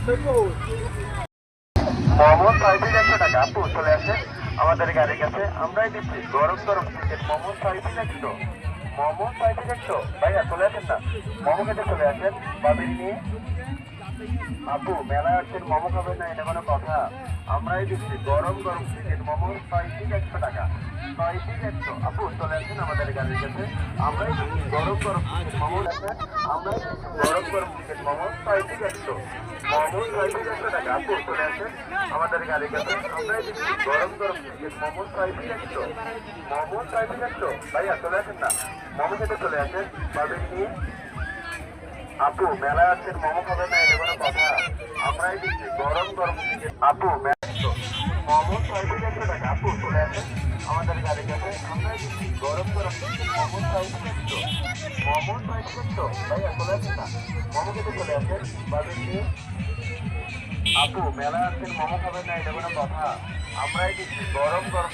মোমো 6,100 টাকা। আপু চলে আসে আমাদের গাড়ির কাছে, আমরাই দিচ্ছি গরম গরম চিকেন মোমো 6,100। মোমো 6,100 ভাইয়া চলে আসেন না, মোমো খেতে চলে আসেন বাবির নিয়ে। আপু মেলায় আসছেন মোমো খাবেন না এটা কোনো কথা? আমরাই দিচ্ছি গরম গরম চিকেন মোমো 6,100 টাকা। 6,100। আপু চলে আসেন আমাদের গাড়ির কাছে, আমরাই দিচ্ছি গরম গরম চিকেন মোমো দেখেন, আমরাই দিচ্ছি গরম গরম চিকেন মোমো 6,100। মোমো 6,100 টাকা। আপু চলে আসেন আমাদের গাড়ির কাছে, আমরাই দিচ্ছি গরম গরম চিকেন মোমো 6,100। মোমো 6,100 ভাইয়া চলে আসেন না, মোমো খেতে চলে আসেন বাবির নিয়ে। আপু মেলায় আসছেন মোমো খাবেন না এটা কোনো কথা? আমরাই দিচ্ছি গরম গরম চিকেন। আপু মোমো 6,100 টাকা। আপু চলে আসেন আমাদের গাড়ির কাছে, আমরাই দিচ্ছি গরম গরম চিকেন মোমো 6,100। মোমো 6,100 ভাইয়া চলে আসেন না, মোমো খেতে চলে আসেন বাবির নিয়ে। আপু মেলায় আসছেন মোমো খাবেন না এটা কোনো কথা? আমরাই দিচ্ছি গরম গরম